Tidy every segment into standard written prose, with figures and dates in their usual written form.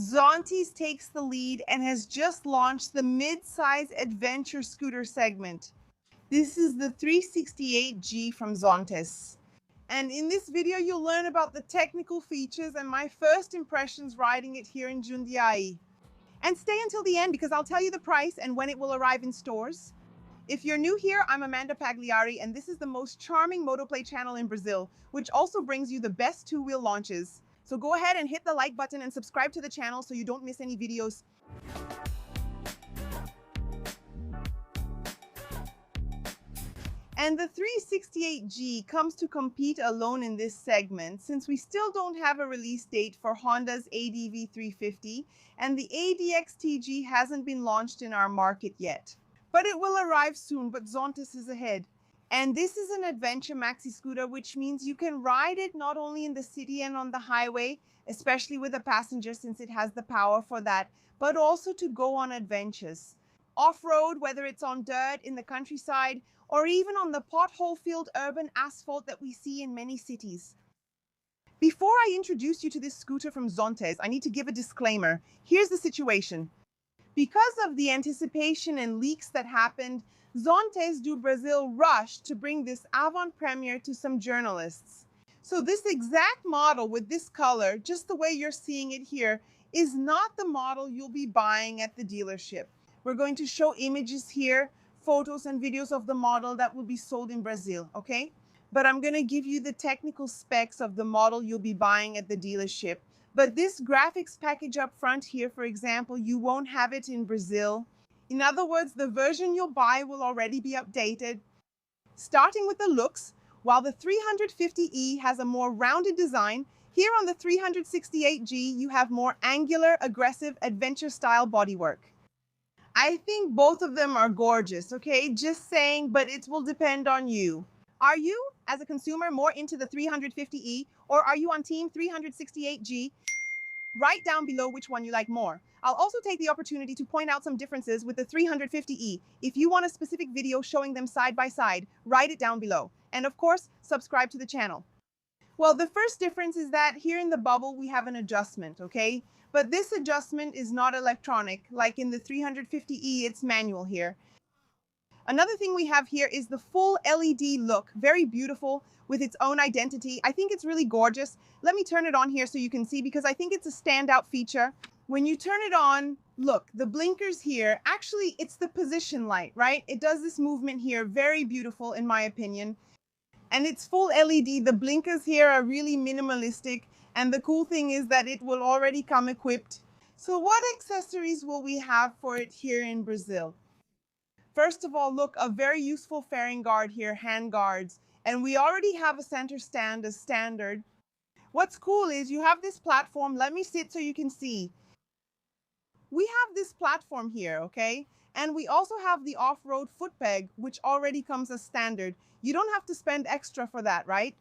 ZONTES takes the lead and has just launched the mid-size adventure scooter segment. This is the 368G from ZONTES. And in this video, you'll learn about the technical features and my first impressions riding it here in Jundiaí. And stay until the end because I'll tell you the price and when it will arrive in stores. If you're new here, I'm Amanda Pagliari, and this is the most charming motoplay channel in Brazil, which also brings you the best two-wheel launches. So go ahead and hit the like button and subscribe to the channel so you don't miss any videos. And the 368G comes to compete alone in this segment since we still don't have a release date for Honda's ADV 350 and the ADX-TG hasn't been launched in our market yet. But it will arrive soon, but ZONTES is ahead. And this is an adventure maxi scooter, which means you can ride it not only in the city and on the highway, especially with a passenger since it has the power for that, but also to go on adventures. Off-road, whether it's on dirt, in the countryside, or even on the pothole-filled urban asphalt that we see in many cities. Before I introduce you to this scooter from ZONTES, I need to give a disclaimer. Here's the situation. Because of the anticipation and leaks that happened, ZONTES do Brazil rushed to bring this avant-premiere to some journalists. So this exact model with this color, just the way you're seeing it here, is not the model you'll be buying at the dealership. We're going to show images here, photos and videos of the model that will be sold in Brazil, okay? But I'm going to give you the technical specs of the model you'll be buying at the dealership. But this graphics package up front here, for example, you won't have it in Brazil. In other words, the version you'll buy will already be updated. Starting with the looks, while the 350E has a more rounded design, here on the 368G you have more angular, aggressive, adventure-style bodywork. I think both of them are gorgeous, okay? Just saying, but it will depend on you. Are you, as a consumer, more into the 350E, or are you on team 368G? Write down below which one you like more. I'll also take the opportunity to point out some differences with the 350E. If you want a specific video showing them side by side, write it down below. And of course, subscribe to the channel. Well, the first difference is that here in the bubble, we have an adjustment, okay? But this adjustment is not electronic. Like in the 350E, it's manual here. Another thing we have here is the full LED look, very beautiful with its own identity. I think it's really gorgeous. Let me turn it on here so you can see because I think it's a standout feature. When you turn it on, look, the blinkers here, actually it's the position light, right? It does this movement here, very beautiful in my opinion. And it's full LED. The blinkers here are really minimalistic. And the cool thing is that it will already come equipped. So what accessories will we have for it here in Brazil? First of all, look, a very useful fairing guard here, hand guards. And we already have a center stand as standard. What's cool is you have this platform. Let me sit so you can see. We have this platform here, okay? And we also have the off-road foot peg, which already comes as standard. You don't have to spend extra for that, right?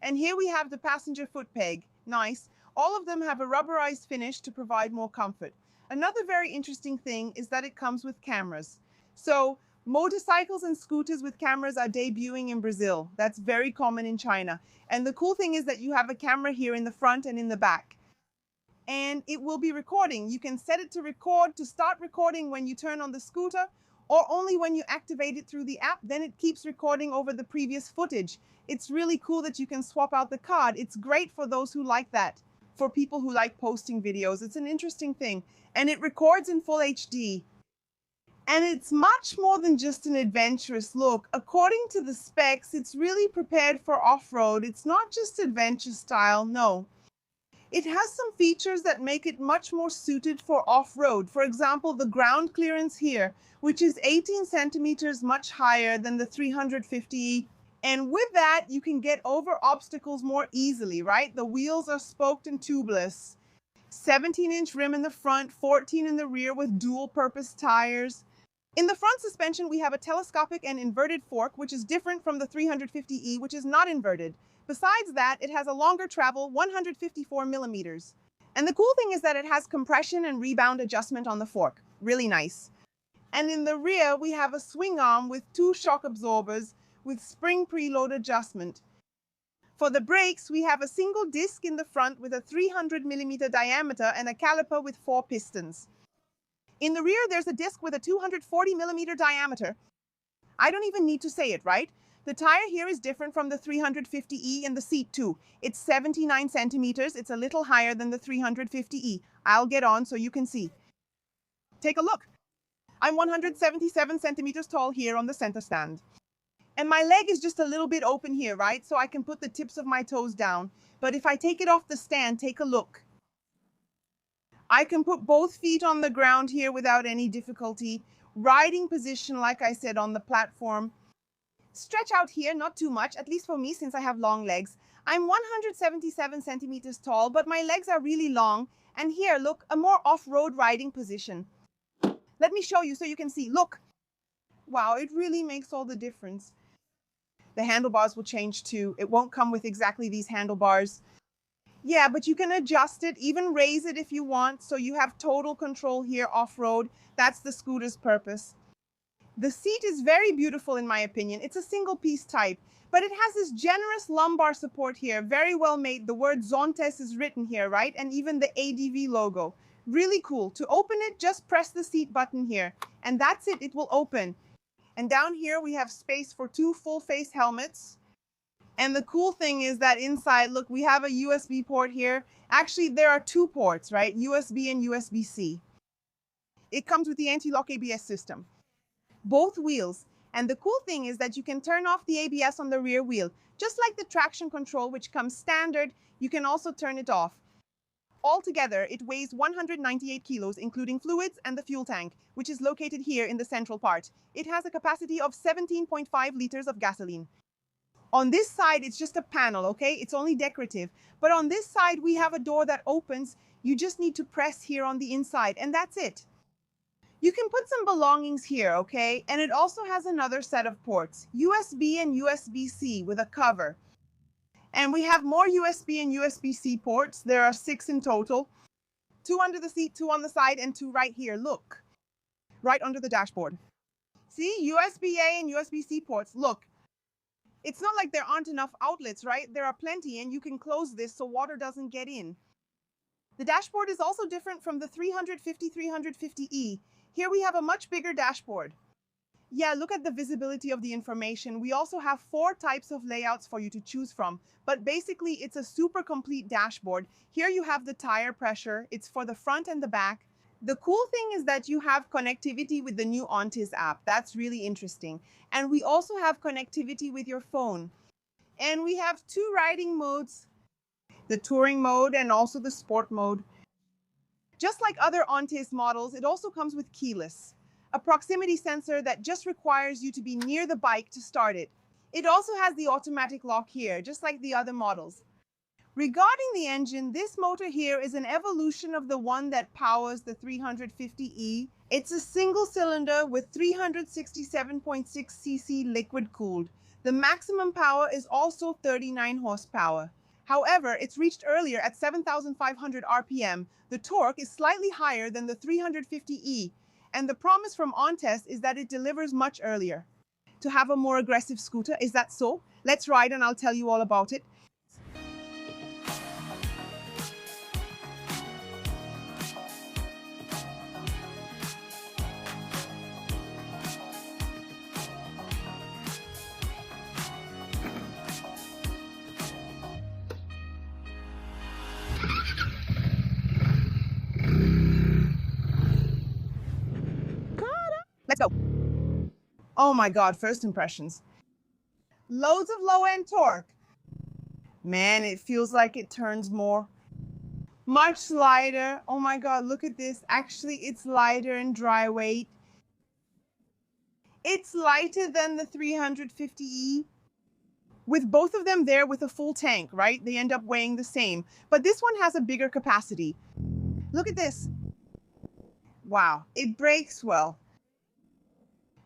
And here we have the passenger foot peg. Nice. All of them have a rubberized finish to provide more comfort. Another very interesting thing is that it comes with cameras. So motorcycles and scooters with cameras are debuting in Brazil. That's very common in China. And the cool thing is that you have a camera here in the front and in the back. And it will be recording. You can set it to record, to start recording when you turn on the scooter, or only when you activate it through the app, then it keeps recording over the previous footage. It's really cool that you can swap out the card. It's great for those who like that. For people who like posting videos, it's an interesting thing. And it records in full HD. And it's much more than just an adventurous look. According to the specs, it's really prepared for off-road. It's not just adventure style, no. It has some features that make it much more suited for off-road. For example, the ground clearance here, which is 18 centimeters much higher than the 350E. And with that, you can get over obstacles more easily, right? The wheels are spoked and tubeless. 17-inch rim in the front, 14 in the rear with dual-purpose tires. In the front suspension, we have a telescopic and inverted fork, which is different from the 350E, which is not inverted. Besides that, it has a longer travel, 154 millimeters. And the cool thing is that it has compression and rebound adjustment on the fork. Really nice. And in the rear, we have a swing arm with 2 shock absorbers with spring preload adjustment. For the brakes, we have a single disc in the front with a 300mm diameter and a caliper with 4 pistons. In the rear, there's a disc with a 240mm diameter. I don't even need to say it, right? The tire here is different from the 350E and the seat too. It's 79 centimeters. It's a little higher than the 350E. I'll get on so you can see. Take a look. I'm 177 centimeters tall here on the center stand. And my leg is just a little bit open here, right? So I can put the tips of my toes down. But if I take it off the stand, take a look. I can put both feet on the ground here without any difficulty. Riding position, like I said, on the platform. Stretch out here, not too much, at least for me since I have long legs. I'm 177 centimeters tall, but my legs are really long. And here, look, a more off-road riding position. Let me show you so you can see. Look. Wow, it really makes all the difference. The handlebars will change too. It won't come with exactly these handlebars. Yeah, but you can adjust it, even raise it if you want, so you have total control here off-road. That's the scooter's purpose. The seat is very beautiful in my opinion. It's a single-piece type, but it has this generous lumbar support here. Very well made. The word ZONTES is written here, right? And even the ADV logo. Really cool. To open it, just press the seat button here. And that's it. It will open. And down here we have space for 2 full-face helmets. And the cool thing is that inside, look, we have a USB port here. Actually, there are 2 ports, right? USB and USB-C. It comes with the anti-lock ABS system. Both wheels. And the cool thing is that you can turn off the ABS on the rear wheel. Just like the traction control, which comes standard, you can also turn it off. Altogether, it weighs 198 kilos, including fluids and the fuel tank, which is located here in the central part. It has a capacity of 17.5 liters of gasoline. On this side, it's just a panel, okay? It's only decorative. But on this side, we have a door that opens. You just need to press here on the inside, and that's it. You can put some belongings here, okay? And it also has another set of ports, USB and USB-C with a cover. And we have more USB and USB-C ports. There are 6 in total. 2 under the seat, 2 on the side, and 2 right here. Look, right under the dashboard. See, USB-A and USB-C ports. Look, it's not like there aren't enough outlets, right? There are plenty, and you can close this so water doesn't get in. The dashboard is also different from the 350/350E. Here we have a much bigger dashboard. Yeah, look at the visibility of the information. We also have 4 types of layouts for you to choose from, but basically it's a super complete dashboard. Here you have the tire pressure. It's for the front and the back. The cool thing is that you have connectivity with the new ZONTES app. That's really interesting. And we also have connectivity with your phone. And we have 2 riding modes, the touring mode and also the sport mode. Just like other ZONTES models, it also comes with keyless, a proximity sensor that just requires you to be near the bike to start it. It also has the automatic lock here, just like the other models. Regarding the engine, this motor here is an evolution of the one that powers the 350E. It's a single cylinder with 367.6 cc liquid cooled. The maximum power is also 39 horsepower. However, it's reached earlier at 7,500 RPM. The torque is slightly higher than the 350E, and the promise from ZONTES is that it delivers much earlier. To have a more aggressive scooter, is that so? Let's ride and I'll tell you all about it. Let's go. Oh my God, first impressions. Loads of low-end torque. Man, it feels like it turns more. Much lighter. Oh my God, look at this. Actually, it's lighter in dry weight. It's lighter than the 350E. With both of them there with a full tank, right? They end up weighing the same. But this one has a bigger capacity. Look at this. Wow, it brakes well.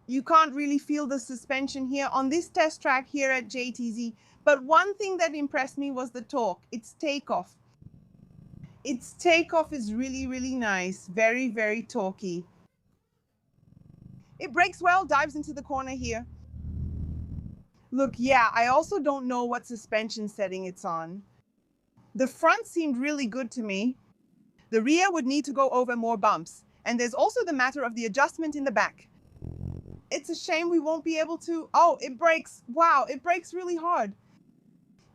You can't really feel the suspension here on this test track here at JTZ. But one thing that impressed me was the torque. Its takeoff. Its takeoff is really, really nice. Very, very torquey. It brakes well, dives into the corner here. Look, yeah, I also don't know what suspension setting it's on. The front seemed really good to me. The rear would need to go over more bumps. And there's also the matter of the adjustment in the back. It's a shame we won't be able to... Oh, it brakes. Wow, it brakes really hard.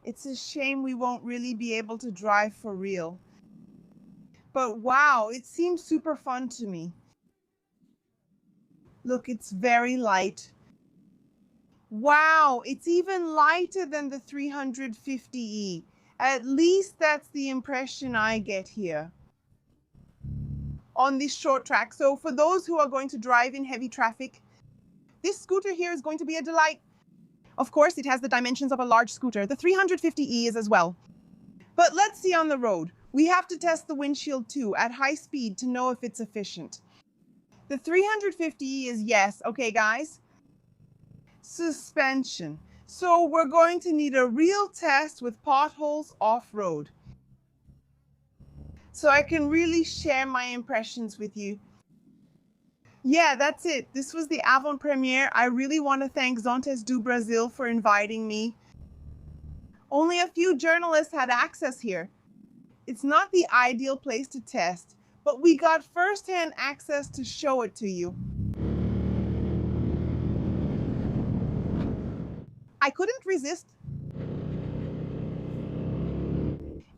It's a shame we won't really be able to drive for real. But wow, it seems super fun to me. Look, it's very light. Wow, it's even lighter than the 350E. At least that's the impression I get here on this short track. So for those who are going to drive in heavy traffic, this scooter here is going to be a delight. Of course, it has the dimensions of a large scooter. The 350E is as well. But let's see on the road. We have to test the windshield too at high speed to know if it's efficient. The 350E is yes. Okay, guys. Suspension. So we're going to need a real test with potholes off-road, so I can really share my impressions with you. Yeah, that's it. This was the avant-premiere. I really want to thank ZONTES do Brasil for inviting me. Only a few journalists had access here. It's not the ideal place to test, but we got first-hand access to show it to you. I couldn't resist.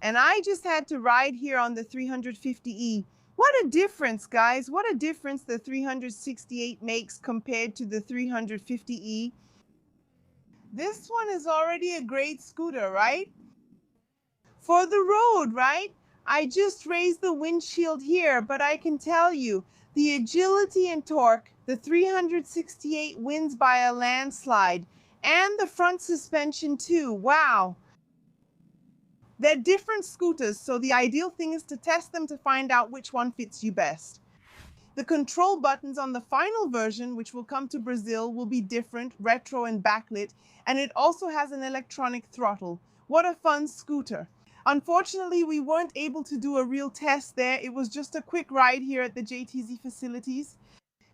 And I just had to ride here on the 350E. What a difference, guys. What a difference the 368 makes compared to the 350E. This one is already a great scooter, right? For the road, right? I just raised the windshield here, but I can tell you, the agility and torque, the 368 wins by a landslide, and the front suspension too. Wow. They're different scooters, so the ideal thing is to test them to find out which one fits you best. The control buttons on the final version, which will come to Brazil, will be different, retro and backlit, and it also has an electronic throttle. What a fun scooter. Unfortunately, we weren't able to do a real test there. It was just a quick ride here at the JTZ facilities.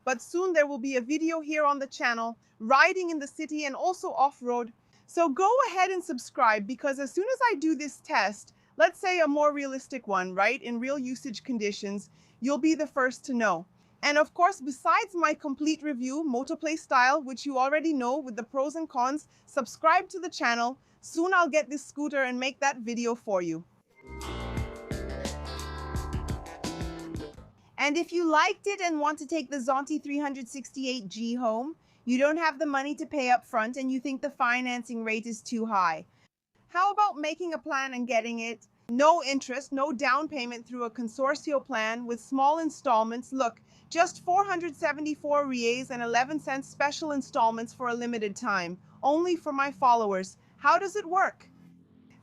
But soon there will be a video here on the channel, riding in the city and also off-road. So go ahead and subscribe, because as soon as I do this test, let's say a more realistic one, right, in real usage conditions, you'll be the first to know. And of course, besides my complete review, Motoplay style, which you already know with the pros and cons, subscribe to the channel. Soon I'll get this scooter and make that video for you. And if you liked it and want to take the ZONTES 368G home, you don't have the money to pay up front and you think the financing rate is too high, how about making a plan and getting it? No interest, no down payment through a consortio plan with small installments. Look, just 474 reais and 11 cents special installments for a limited time, only for my followers. How does it work?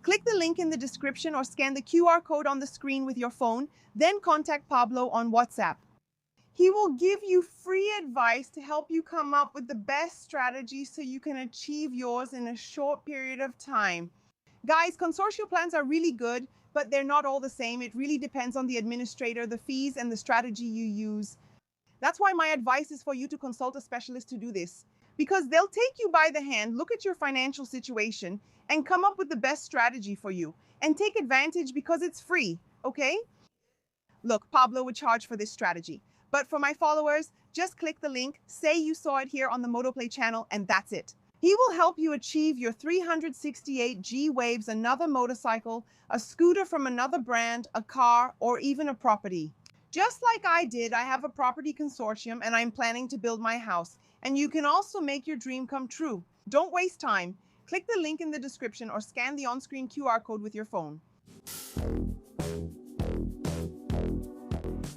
Click the link in the description or scan the QR code on the screen with your phone, then contact Pablo on WhatsApp. He will give you free advice to help you come up with the best strategy so you can achieve yours in a short period of time. Guys, consortium plans are really good, but they're not all the same. It really depends on the administrator, the fees, and the strategy you use. That's why my advice is for you to consult a specialist to do this, because they'll take you by the hand, look at your financial situation, and come up with the best strategy for you. And take advantage because it's free, okay? Look, Pablo would charge for this strategy. But for my followers, just click the link, say you saw it here on the Motoplay channel, and that's it. He will help you achieve your 368G waves, another motorcycle, a scooter from another brand, a car, or even a property. Just like I did, I have a property consortium and I'm planning to build my house. And you can also make your dream come true. Don't waste time. Click the link in the description or scan the on-screen QR code with your phone.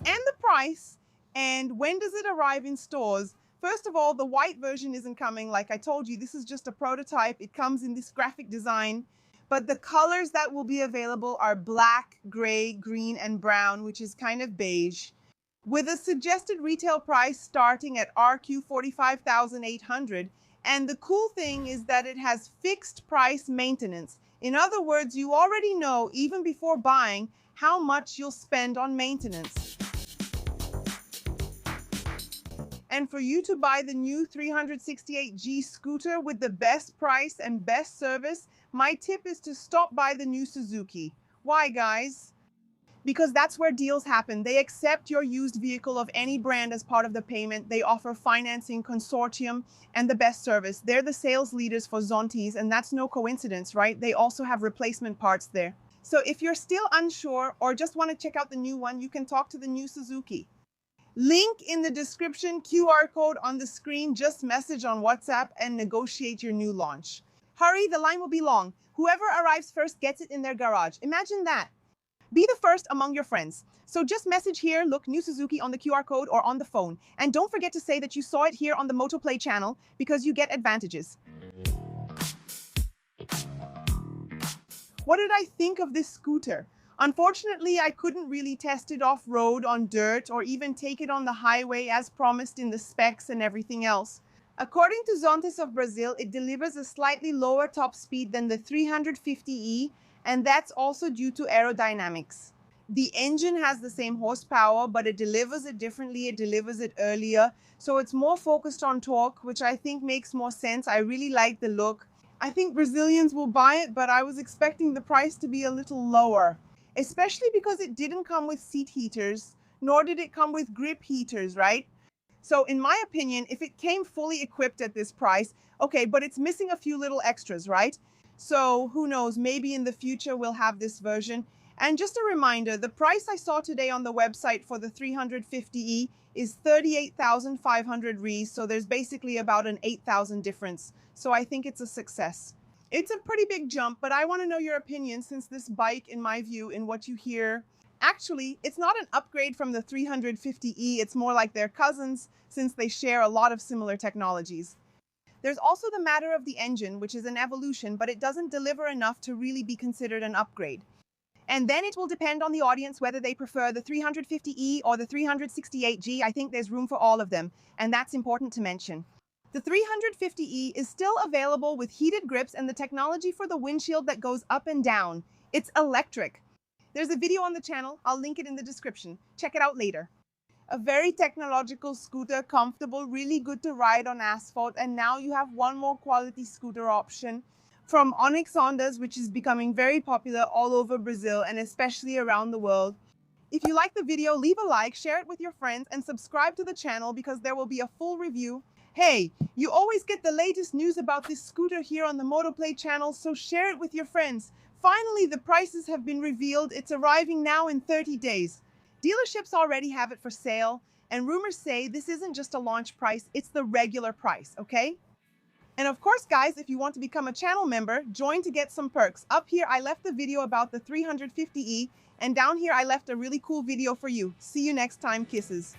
And the price, and when does it arrive in stores? First of all, the white version isn't coming. Like I told you, this is just a prototype. It comes in this graphic design. But the colors that will be available are black, gray, green, and brown, which is kind of beige, with a suggested retail price starting at RQ 45,800. And the cool thing is that it has fixed price maintenance. In other words, you already know, even before buying, how much you'll spend on maintenance. And for you to buy the new 368G scooter with the best price and best service, my tip is to stop by the new Suzuki. Why, guys? Because that's where deals happen. They accept your used vehicle of any brand as part of the payment. They offer financing, consortium, and the best service. They're the sales leaders for Zontes, and that's no coincidence, right? They also have replacement parts there. So if you're still unsure or just want to check out the new one, you can talk to the new Suzuki. Link in the description, QR code on the screen, just message on WhatsApp and negotiate your new launch. Hurry, the line will be long. Whoever arrives first gets it in their garage. Imagine that. Be the first among your friends. So just message here, look, new Suzuki on the QR code or on the phone. And don't forget to say that you saw it here on the Motoplay channel because you get advantages. What did I think of this scooter? Unfortunately, I couldn't really test it off-road on dirt or even take it on the highway as promised in the specs and everything else. According to Zontes of Brazil, it delivers a slightly lower top speed than the 350e, and that's also due to aerodynamics. The engine has the same horsepower, but it delivers it differently, it delivers it earlier, so it's more focused on torque, which I think makes more sense. I really like the look. I think Brazilians will buy it, but I was expecting the price to be a little lower, especially because it didn't come with seat heaters, nor did it come with grip heaters, right? So in my opinion, if it came fully equipped at this price, okay, but it's missing a few little extras, right? So who knows, maybe in the future we'll have this version. And just a reminder, the price I saw today on the website for the 350e is 38,500 Rs, so there's basically about an 8,000 difference. So I think it's a success. It's a pretty big jump, but I want to know your opinion since this bike, in my view, in what you hear, actually, it's not an upgrade from the 350e, it's more like their cousins since they share a lot of similar technologies. There's also the matter of the engine, which is an evolution, but it doesn't deliver enough to really be considered an upgrade. And then it will depend on the audience whether they prefer the 350e or the 368G. I think there's room for all of them, and that's important to mention. The 350e is still available with heated grips and the technology for the windshield that goes up and down. It's electric. There's a video on the channel. I'll link it in the description. Check it out later. A very technological scooter, comfortable, really good to ride on asphalt, and now you have one more quality scooter option from Onyx Hondas, which is becoming very popular all over Brazil and especially around the world. If you like the video, leave a like, share it with your friends, and subscribe to the channel because there will be a full review. Hey, you always get the latest news about this scooter here on the Motoplay channel, so share it with your friends. Finally, the prices have been revealed. It's arriving now in 30 days. Dealerships already have it for sale, and rumors say this isn't just a launch price, it's the regular price, okay? And of course, guys, if you want to become a channel member, join to get some perks. Up here, I left a video about the 350e, and down here, I left a really cool video for you. See you next time. Kisses.